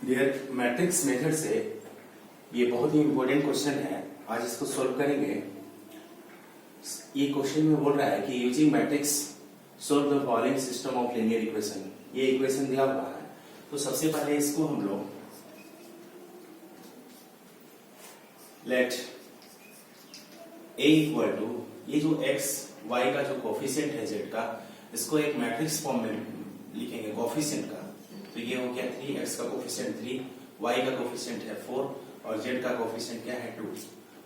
Dear matrix method से ये बहुत ही इंपॉर्टेंट क्वेश्चन है। आज इसको सॉल्व करेंगे। ये क्वेश्चन में बोल रहा है कि using matrix solve the following system of linear equation. ये इक्वेशन दिया हुआ है, तो सबसे पहले इसको हम लोग लेट a इक्वल टू ये जो x y का जो कोफिशिएंट है z का, इसको एक मैट्रिक्स फॉर्म में लिखेंगे कोफिशिएंट का। तो ये हो गया 3x का कोफिशिएंट 3, y का कोफिशिएंट है 4 और z का कोफिशिएंट क्या है 2।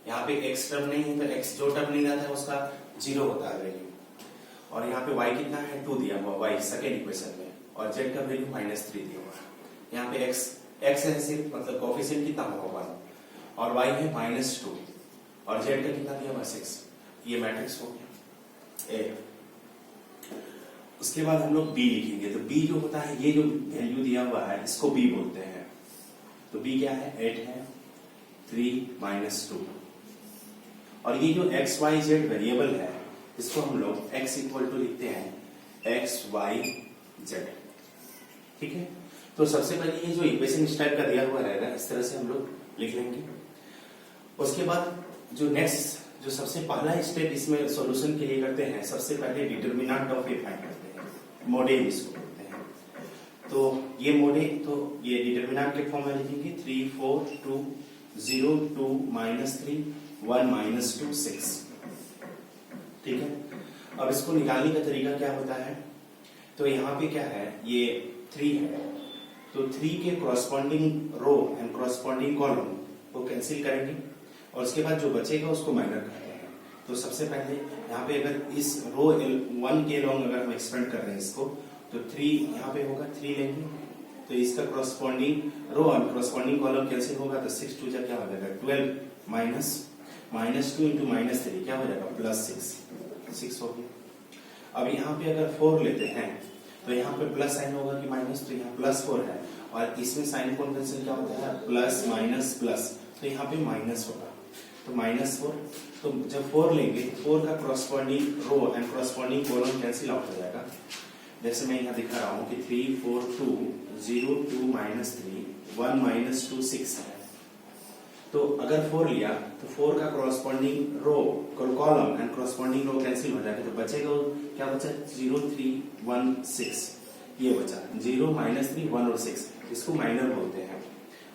यहाँ पे x टर्म नहीं है तो x जो टर्म नहीं रहता है उसका 0 होता है वैल्यू। और यहाँ पे y कितना है 2 दिया हुआ y सेकेंड इक्वेशन में, और z का वैल्यू -3 दिया हुआ है। यहाँ पे x है सिर्फ, मतलब कोफिशिएंट कितना होगा 1 और y है -2 और z का कितना दिया हुआ 6। ये मैट्रिक्स हो गया ए। उसके बाद हम लोग b लिखेंगे। तो b जो होता है, ये जो वैल्यू दिया हुआ है इसको b बोलते हैं। तो b क्या है 8 है 3 -2। और ये जो x y z वेरिएबल है इसको हम लोग x इक्वल टू लिखते हैं x y z। ठीक है, तो सबसे पहले ये जो इक्वेशन इस टाइप का दिया हुआ रहेगा इस तरह से हम लोग लिख लेंगे। उसके बाद जो नेक्स्ट जो सबसे पहला स्टेप इसमें सॉल्यूशन के लिए करते हैं, सबसे पहले डिटरमिनेंट ऑफ ए फाइंड करते हैं, मोडे इसको बोलते हैं। तो ये मोडे, तो ये डिटरमिनेंट के फॉर्म में लिखेंगे 3 4 2 0 2 -3 1 -2 6। ठीक है, अब इसको निकालने का तरीका क्या होता है, तो यहाँ पे क्या है ये 3 है, तो 3 के corresponding row and corresponding column को कैंसिल करेंगे और उसके बाद जो बचेगा उसको माइनर करते हैं। तो सबसे पहले यहाँ पे अगर इस रो 1 के लॉन्ग अगर हम एक्सपेंड कर रहे हैं इसको, तो 3 यहाँ पे होगा 3 लेंगे, तो इसका कॉरस्पॉन्डिंग रो और कॉरस्पॉन्डिंग कॉलम कैंसिल होगा, तो 6 2 क्या हो जाएगा 12 -2 इंटू -3 क्या हो जाएगा +6 हो गया। अब यहाँ पे अगर 4 लेते हैं तो यहाँ पे प्लस साइन होगा कि माइनस, तो यहाँ +4 है और इसमें साइन कौन कैंसिल क्या होता है प्लस माइनस प्लस, तो यहाँ पे माइनस होगा, तो -4। तो जब 4 लेंगे 4 का corresponding row and corresponding column cancel out हो जाएगा। जैसे मैं यहाँ दिखा रहा हूँ कि 3 4 2 0 2 -3 1 -2 6 है। तो अगर 4 लिया तो 4 का corresponding row column and corresponding row cancel हो जाएगा, तो बचेगा क्या बचा 0 3 1 6, ये बचा 0 -3 1 और 6, इसको माइनर बोलते हैं।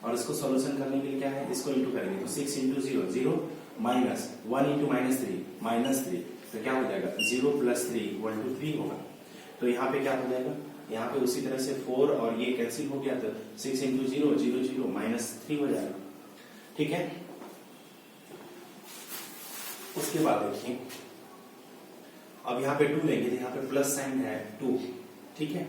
और इसको सॉल्यूशन करने के लिए क्या है, इसको इंटू करेंगे, तो 6 इंटू 0 0 माइनस 1 इंटू -3 तो क्या हो जाएगा 0 + 3 1 2 3 होगा। तो यहाँ पे क्या हो जाएगा, यहाँ पे उसी तरह से 4 और ये कैंसिल हो गया, तो 6 इंटू 0 0 0 -3 हो जाएगा। ठीक है, उसके बाद देखिए अब यहाँ पे 2 लेंगे, तो यहाँ पे प्लस साइन है 2। ठीक है,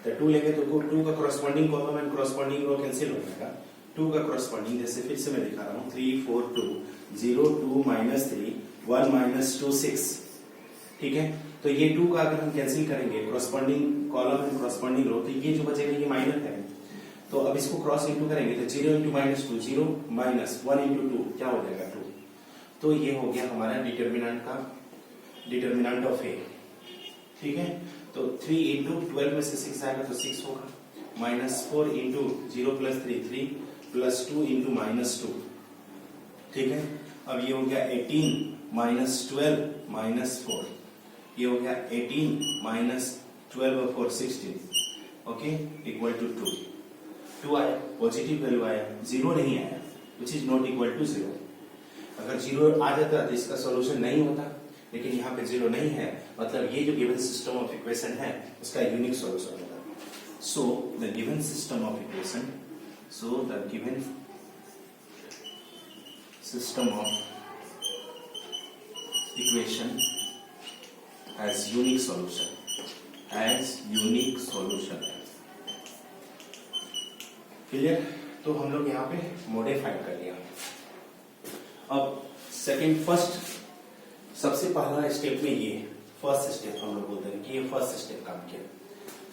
तो 2 लेंगे तो 2 का corresponding column and corresponding row cancel हो जाएगा। 2 का कॉरस्पॉन्डिंग, जैसे फिर से मैं दिखा रहा हूँ 3 4 2 0 2 -3 1 -2 6। ठीक है, तो ये 2 का अगर हम कैंसिल करेंगे कॉरस्पॉन्डिंग कॉलम एंड कॉरस्पॉन्डिंग रो, तो ये जो बचेगा ये माइनर है। तो अब इसको क्रॉस इंटू करेंगे तो 0 इंटू -2 0 -1 इंटू 2 क्या हो जाएगा 2। तो ये हो गया हमारा डिटरमिनेंट ऑफ ए। ठीक है, तो 3 इंटू 12 में से 6 आएगा तो 6 होगा, -4 इंटू 0 + 3 3 +2 इंटू -2। ठीक है, अब ये हो गया 18 -12 -4, ये हो गया 18 -12 और 4 16, ओके, इक्वल टू 2 आया, पॉजिटिव वैल्यू आया, 0 नहीं आया, which is not equal to 0। अगर 0 आ जाता तो इसका सॉल्यूशन नहीं होता, लेकिन यहाँ पे 0 नहीं है, मतलब ये जो गिवन सिस्टम ऑफ इक्वेशन है उसका यूनिक सॉल्यूशन होगा। So the given system of equation, has unique solution. Clear, तो हम लोग यहाँ पे मॉडिफाई कर लिया। अब सबसे पहला स्टेप में ये फर्स्ट स्टेप हम लोग बोलते हैं कि ये फर्स्ट स्टेप काम किया।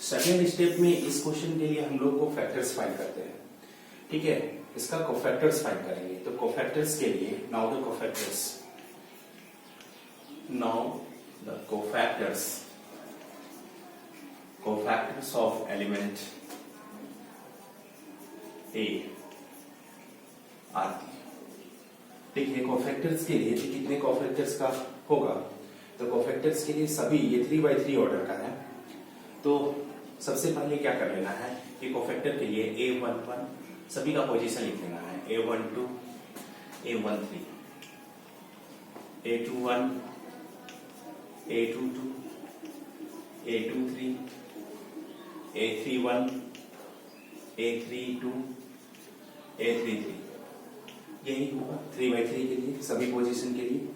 सेकेंड स्टेप में इस क्वेश्चन के लिए हम लोग को फैक्टर्स फाइंड करते हैं। ठीक है, इसका कोफैक्टर्स फाइंड करेंगे। तो कोफैक्टर्स के लिए now the cofactors of element A आती है। ठीक है, कोफैक्टर्स के लिए कितने कोफैक्टर्स का होगा, तो कोफैक्टर्स के लिए सभी ये 3/3 ऑर्डर का है। तो सबसे पहले क्या कर लेना है कि कोफैक्टर के लिए A11 सभी का पोजीशन लिख लेना है, A12, A13, A21, A22, A23, A31, A32, A33, यही होगा 3/3 के लिए सभी पोजीशन के लिए।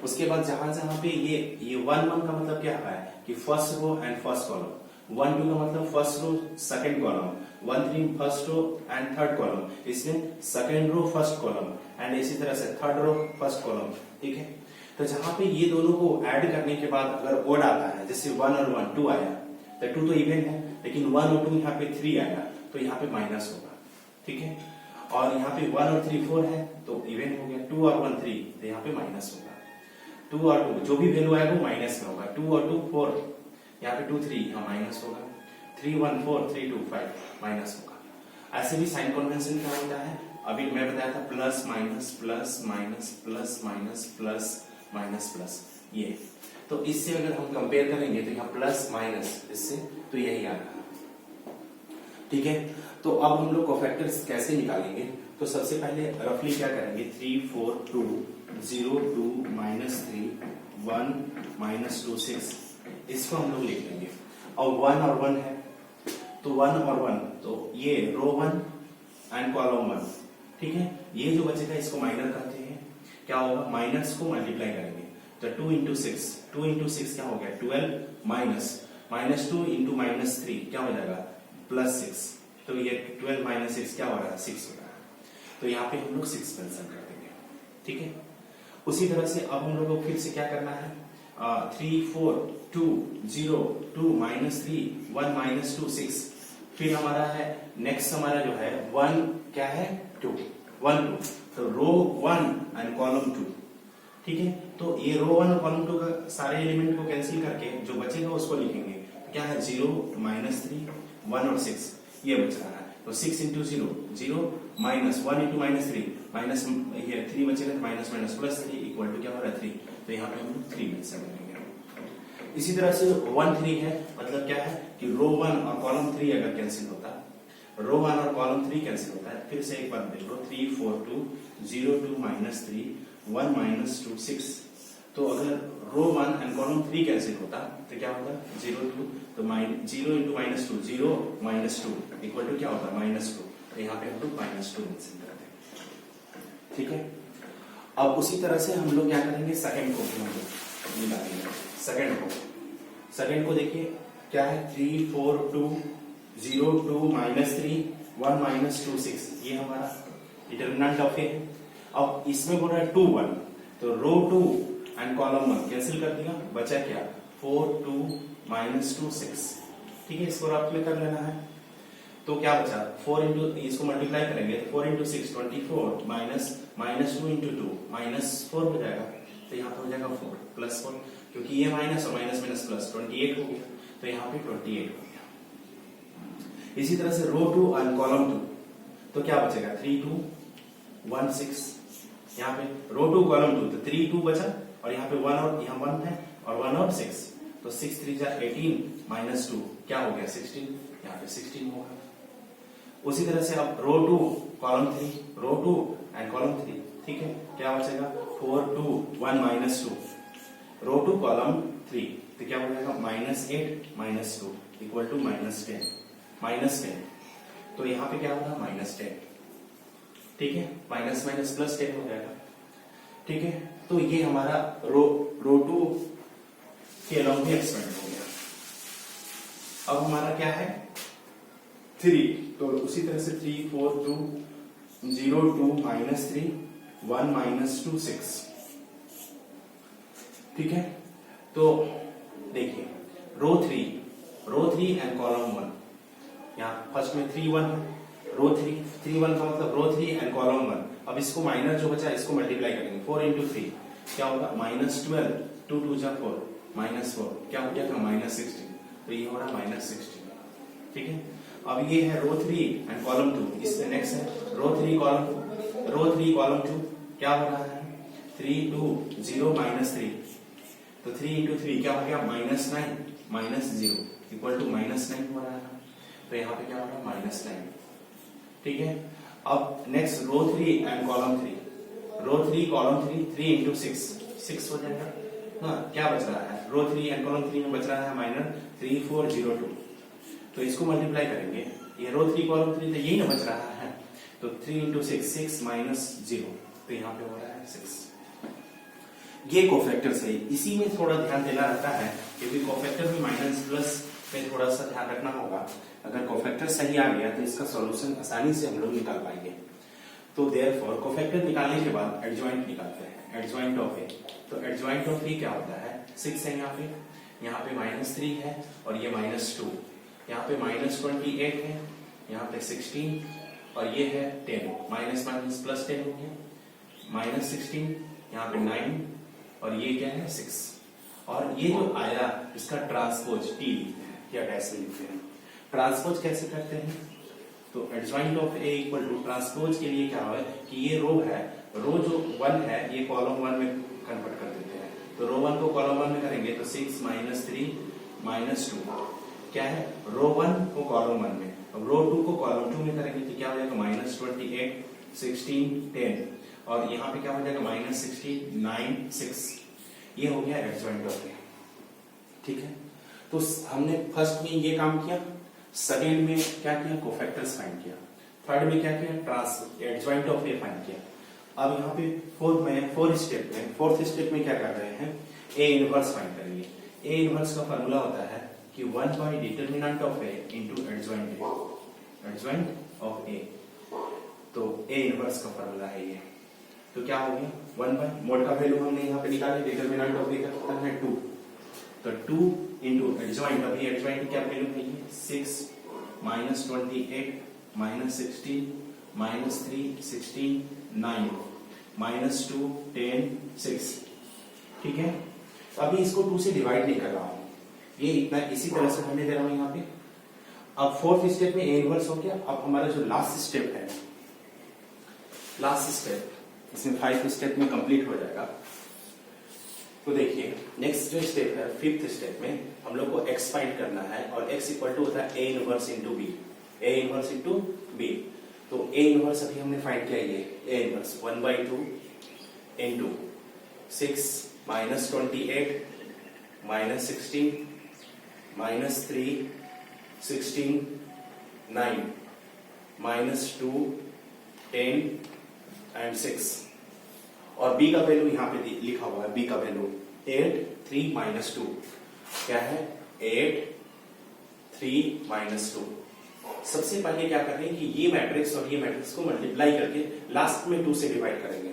उसके बाद जहां जहां पे ये 1-1 का मतलब क्या है कि first row and first column, 1-2 का मतलब first row second column, 1-3 first row and third column, इसमें second row first column and इसी तरह से थर्ड रो फर्स्ट कॉलम। ठीक है, तो जहां पे ये दोनों को ऐड करने के बाद अगर ओड आता है, जैसे 1 और 1 2 आया तो 2 तो इवन है, लेकिन 1 और 2 यहाँ पे 3 आया तो यहाँ पे माइनस होगा। ठीक है, और यहाँ पे 1 और 3 4 है तो इवन हो गया, 2 और 1 3 तो यहाँ पे माइनस होगा, 2 और 2 जो भी वैल्यू आएगा वो माइनस में होगा, 2 और 2 4, यहाँ पे 2 3 यहाँ माइनस होगा, 3 1 4 3 2 5 माइनस होगा। ऐसे भी साइन कन्वेंशन क्या होता है, अभी मैं बताया था plus minus plus minus plus minus plus minus plus, ये तो इससे अगर हम कंपेयर करेंगे तो यहाँ प्लस माइनस इससे तो यही आ रहा है। ठीक है, तो अब हम लोग कोफैक्टर्स कैसे निकालेंगे, तो सबसे पहले रफली क्या करेंगे, 3 4 2 0 2 -3 1 -2 6, इसको हम लोग लिख लेंगे। और 1 और 1 है तो 1 और 1 तो ये रो 1 एंड कॉलम 1। ठीक है, ये जो बचेगा इसको माइनर कहते हैं। क्या होगा, माइनस को मल्टीप्लाई करेंगे तो 2 इंटू 6 क्या हो गया 12 माइनस -2 इंटू -3 क्या हो जाएगा +6, तो ये 12 - 6 क्या हो रहा है 6 हो रहा है, तो यहाँ पे हम लोग 6 मेंशन कर देंगे। ठीक है, उसी तरह से अब हम लोग को फिर से क्या करना है, 3 4 2 0 2 -3 1 -2 6, फिर हमारा है नेक्स्ट हमारा जो है 1 क्या है 2 1 2, तो रो 1 एंड कॉलम 2। ठीक है, तो ये रो 1 और कॉलम 2 का सारे एलिमेंट को कैंसिल करके जो बचेगा उसको लिखेंगे, क्या है 0 -3 1 और 6 ये बच रहा है, तो 6 इंटू 0 0 माइनस 1 इंटू -3 माइनस ये 3 बचेगा तो minus minus plus 3 equal to क्या हो रहा है 3, तो यहाँ पे हम लोग 3 मेंशन करेंगे। इसी तरह से 1 3 है, मतलब क्या है कि रो 1 और कॉलम 3 अगर कैंसिल होता है, रो 1 और कॉलम 3 कैंसिल होता है, फिर से एक बार देख लो 3 4 2 0 2 -3 1 -2 6, तो अगर रो 1 एंड कॉलम 3 कैंसिल होता तो क्या होता 0 2, तो 0 इंटू -2 0 -2 इक्वल टू क्या होता -2, तो यहाँ पे हम लोग -2 मेंशन करते हैं। ठीक है, अब उसी तरह से हम लोग क्या करेंगे, सेकंड को निकालेंगे। सेकंड को देखिए क्या है 3 4 2 0 2 -3 1 -2 6, ये हमारा डिटरमिनेंट ऑफ ए है। अब इसमें बोल रहा है 2 1, तो रो 2 एंड कॉलम 1 कैंसिल कर दिया, बचा क्या 4 2 -2 6। ठीक है, इसको रफ में कर लेना है, तो क्या बचा 4 इंटू इसको मल्टीप्लाई करेंगे तो 4 इंटू 6 24 -2 इंटू 2 -4 हो जाएगा, तो यहाँ पे हो जाएगा 4 +4, क्योंकि ये माइनस और माइनस माइनस प्लस 28 हो गया, तो यहाँ पे 28 हो गया। इसी तरह से रो 2 एंड कॉलम 2, तो क्या बचेगा 3 2 1 6, यहाँ पे रो 2 कॉलम 2 तो 3 2 बचा, और यहाँ पे 1 और यहाँ 1 है और 1 और 6, तो 6 3 18 -2 क्या हो गया 16, यहाँ पे 16 होगा। उसी तरह से अब रो 2 कॉलम 3 रो 2 एंड कॉलम 3, ठीक है, क्या बचेगा 4 2 1 -2 रो 2 कॉलम 3, तो क्या हो जाएगा -8 -2 इक्वल टू -10, तो यहाँ पे क्या होगा -10। ठीक है, माइनस माइनस प्लस 10 हो जाएगा। ठीक है, तो ये हमारा रो 2 के अलॉन्ग भी एक्सपेंड हो गया। अब हमारा क्या है 3, तो उसी तरह से 3 4 2 0 2 -3 1 -2 6। ठीक है, तो देखिए रो 3 एंड कॉलम 1, यहाँ फर्स्ट में 3 1 रो 3 1 का मतलब रो 3 एंड कॉलम 1। अब इसको माइनस जो बचा इसको मल्टीप्लाई करेंगे 4 इंटू 3 क्या होगा -12 2 2 जा 4 -4 क्या हो गया -16, तो ये हो रहा -16। ठीक है, अब ये है रो 3 एंड कॉलम 2, इससे नेक्स्ट है रो 3 कॉलम 2, क्या हो रहा है 3 2 0 -3, तो 3 into 3 क्या हो गया -9 -0 इक्वल टू -9 हो रहा है, तो यहाँ पे क्या हो रहा है -9, ठीक है। अब next row 3 and column 3, row 3 column 3 into 6 हो जाएगा ना, क्या बच रहा है रो 3 एंड कॉलम 3 में बच रहा है -3402, तो इसको मल्टीप्लाई करेंगे, ये रो 3 कॉलम 3 तो यही ना बच रहा है, तो 3 into 6 -0, तो यहाँ पे हो रहा है 6। ये कोफैक्टर से इसी में थोड़ा ध्यान देना रहता है, क्योंकि कोफैक्टर में माइनस प्लस पे थोड़ा सा ध्यान रखना होगा। अगर कोफैक्टर सही आ गया तो इसका सॉल्यूशन आसानी से हम लोग निकाल पाएंगे। तो देयरफॉर कोफैक्टर निकालने के बाद एडजॉइंट निकालते हैं, एडजॉइंट ऑफ ए, तो एडजॉइंट ऑफ ए क्या होता है 6 है, यहाँ पे -3 है और ये -2, यहाँ पे -28 है, यहाँ पे 16 और ये है 10, माइनस माइनस प्लस 10 हो गया, -16, यहाँ पे 9 और ये क्या है 6, और ये जो आया इसका ट्रांसपोज टी या डैश में लिखते हैं। ट्रांसपोज कैसे करते हैं, तो adjoint of A equal to transpose के लिए क्या है कि ये रो है, रो जो 1 है ये कॉलम 1 में कन्वर्ट कर देते हैं, तो रो 1 को कॉलम 1 में करेंगे तो 6 -3 -2 क्या है रो 1 को कॉलम 1 में, अब रो 2 को कॉलम 2 में करेंगे तो क्या हो जाएगा -28 16 10 और यहाँ पे क्या हो जाएगा -16 9 6, ये हो गया एडजॉइंट ऑफ ए, ठीक है। तो हमने फर्स्ट में ये काम किया, सेकेंड में क्या किया कोफैक्टर्स फाइंड किया, थर्ड में क्या किया एडजॉइंट ऑफ ए फाइंड किया। अब यहाँ पे फोर्थ स्टेप में क्या कर रहे हैं ए इनवर्स फाइंड करेंगे। ए इनवर्स का फार्मूला होता है कि 1 by determinant of A into adjoint of A, तो ए इनवर्स का फार्मूला है ये, तो क्या हो गया 1 by मोड का वैल्यू हमने यहाँ पे निकाले, डिटरमिनेंट ऑफ ए का कितना है 2, तो 2 इंटू एडजॉइंट, अभी एडजॉइंट क्या वैल्यू है 6 -28 -16 -3 16 9 -2 10 6, ठीक है। अभी इसको 2 से डिवाइड नहीं कर रहा हूं, ये इतना इसी तरह से होने दे रहा हूं यहाँ पे। अब फोर्थ स्टेप में ए इनवर्स हो गया। अब हमारा जो लास्ट स्टेप है, लास्ट स्टेप इसमें 5 स्टेप में कंप्लीट हो जाएगा। तो देखिए नेक्स्ट जो स्टेप है फिफ्थ स्टेप में हम लोग को x फाइंड करना है और x इक्वल टू होता है a inverse into B, a inverse into B. तो a इनवर्स अभी हमने फाइंड किया, ये a इनवर्स 1/2 इंटू 6 -28 -16 -3 16 9 -2 10 एंड 6, और b का वैल्यू यहाँ पे लिखा हुआ है, b का वैल्यू 8 3 -2 क्या है 8 3 -2। सबसे पहले क्या कर रहे हैं कि ये मैट्रिक्स और ये मैट्रिक्स को मल्टीप्लाई करके लास्ट में 2 से डिवाइड करेंगे।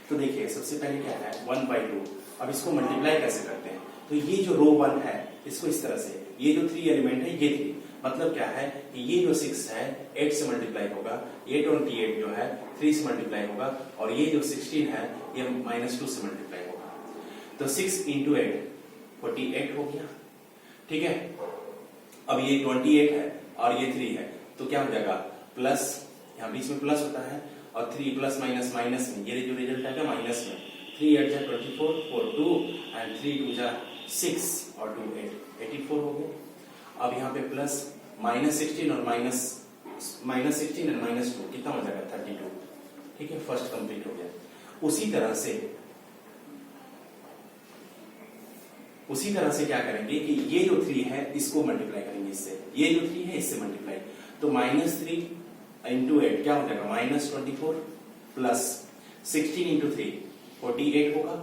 तो देखिए सबसे पहले क्या है 1/2, अब इसको मल्टीप्लाई कैसे करते हैं, तो ये जो रो 1 है इसको इस तरह से, ये जो 3 एलिमेंट है ये 3, मतलब क्या है कि ये जो 6 है 8 से मल्टीप्लाई होगा, ये 28 जो है 3 से मल्टीप्लाई होगा, और ये जो 16 है ये -2 से मल्टीप्लाई होगा। तो 6 into 8 48 हो गया, ठीक है। अब ये 28 है और ये 3 है, तो क्या हो जाएगा प्लस, यहाँ बीच में प्लस होता है, और 3 प्लस माइनस माइनस में, ये जो रिजल्ट आएगा माइनस में, 3 8 जा 24 4 2 एंड 3 2 जा 6 और 2 8 84 हो गया। अब यहाँ पे प्लस -16 और -16 एंड -2 कितना हो जाएगा 32, ठीक है। फर्स्ट कंप्लीट हो गया। उसी तरह से क्या करेंगे कि ये जो 3 है इसको मल्टीप्लाई करेंगे इससे, ये जो 3 है इससे मल्टीप्लाई, तो -3 into 8 क्या हो जाएगा -24 प्लस 16 into 3 48 होगा,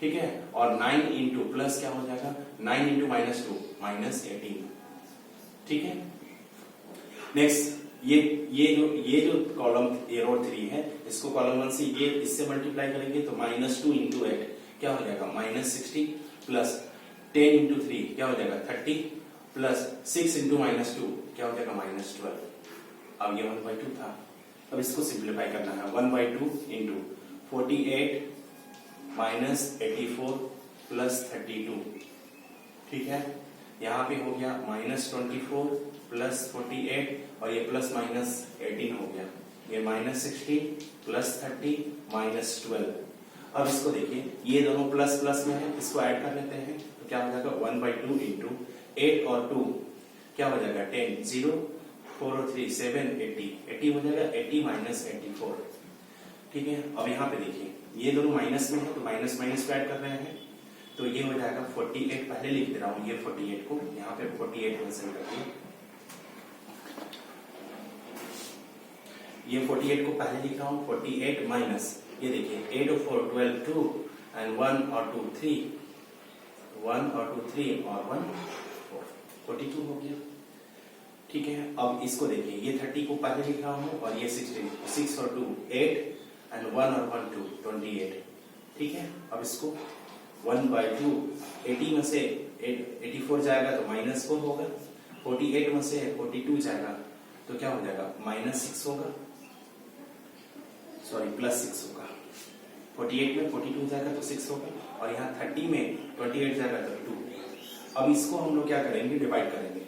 ठीक है। और 9 into प्लस क्या हो जाएगा 9 into -2 -18, ठीक है। नेक्स्ट ये जो कॉलम रो 3 है इसको कॉलम 1 से ये इससे मल्टीप्लाई करेंगे, तो -2 into 8 क्या हो जाएगा -60 प्लस 10 into 3 क्या हो जाएगा 30 प्लस 6 into -2 क्या हो जाएगा -12। अब ये 1/2 था, अब इसको सिंप्लीफाई करना है, 1/2 into 48 -84 प्लस 32, ठीक है। यहाँ पे हो गया -24 प्लस 48 और ये प्लस माइनस 18 हो गया, ये माइनस 16 प्लस 30 माइनस 12। अब इसको देखिए, ये दोनों प्लस प्लस में है, इसको ऐड कर लेते हैं तो क्या हो जाएगा 1/2 इंटू 8 और 2 क्या हो जाएगा 10, 0 4 और 3 7 80 हो जाएगा, 80 माइनस 84। ठीक है, अब यहाँ पे देखिए ये दोनों माइनस में है तो माइनस माइनस को ऐड कर रहे हैं, तो ये हो जाएगा 48, पहले लिख दे रहा हूं ये 48 को यहाँ पे 48 कैंसिल करके, ये 48 को पहले लिख रहा हूं 48 माइनस ये देखिए 8 और 4 12 2 एंड 1 और 2 3 1 और 2 3 और 1 4 42 हो गया। ठीक है, अब इसको देखिए ये 30 को पहले लिख रहा हूं और ये 16 6 और 2 8 एंड 1 और 1 2 28। ठीक है, अब इसको 1/2 80 में से 84 जाएगा तो माइनस 4 होगा, 48 में से 42 जाएगा तो क्या हो जाएगा माइनस 6 होगा, सॉरी प्लस 6 होगा। 48 में 42 जाएगा तो 6 होगा और यहाँ 30 में 28 जाएगा तो 2। अब इसको हम लोग क्या करेंगे डिवाइड करेंगे,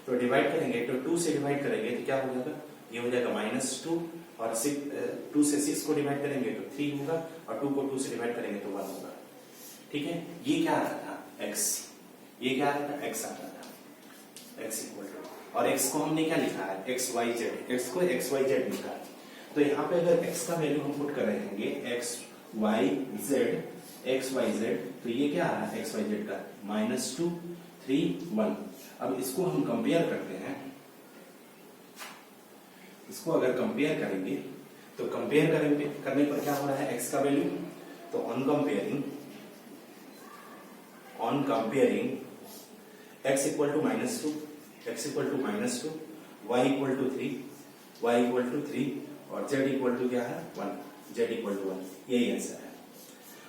तो डिवाइड करेंगे तो 2 से डिवाइड करेंगे तो क्या हो जाएगा, ये हो जाएगा -2 और 2 से 6 को डिवाइड करेंगे तो 3 होगा और 2 को 2 से डिवाइड करेंगे तो 1 होगा। ठीक है, ये क्या आता था x, ये क्या आता था x आता था x इक्वल टू, और x को हमने क्या लिखा है x y z, x को x y z लिखा है, तो यहाँ पे अगर x का वैल्यू हम पुट कर रहे हैं x y z, तो ये क्या आ रहा है x y z का -2 3 1। अब इसको हम कंपेयर करते हैं, इसको अगर कंपेयर करेंगे तो कंपेयर करने पर क्या हो रहा है x का वैल्यू, तो on comparing x equal to -2 x equal to -2 y equal to 3 और z इक्वल टू क्या है 1, z इक्वल टू 1, यही आंसर है।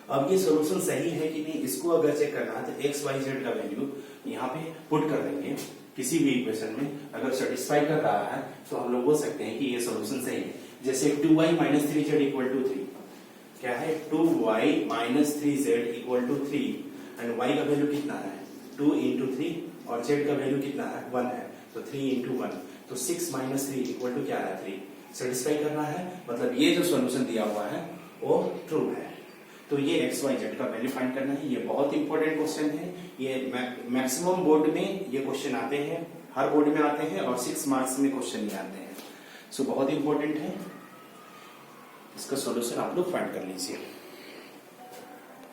अब ये सॉल्यूशन सही है कि नहीं, इसको अगर चेक करना है तो x y z का वैल्यू यहाँ पे पुट कर देंगे किसी भी इक्वेशन में, अगर सेटिस्फाई कर रहा है तो हम लोग बोल सकते हैं कि ये सॉल्यूशन सही है। जैसे 2y - 3z इक्वल टू 3, क्या है 2y - 3z equal to 3 and y का वैल्यू कितना है 2 इंटू 3 और z का वैल्यू कितना है 1 है, तो 3 इंटू 1 तो 6 - 3 इक्वल टू क्या है 3। सेटिस्फाई करना है, मतलब ये जो सॉल्यूशन दिया हुआ है वो ट्रू है। तो ये x y z का वैल्यू फाइंड करना है, ये बहुत इंपॉर्टेंट क्वेश्चन है, ये मैक्सिमम बोर्ड में ये क्वेश्चन आते हैं, हर बोर्ड में आते हैं और 6 मार्क्स में क्वेश्चन ही आते हैं, सो बहुत इंपॉर्टेंट है, इसका सॉल्यूशन आप लोग फाइंड कर लीजिए।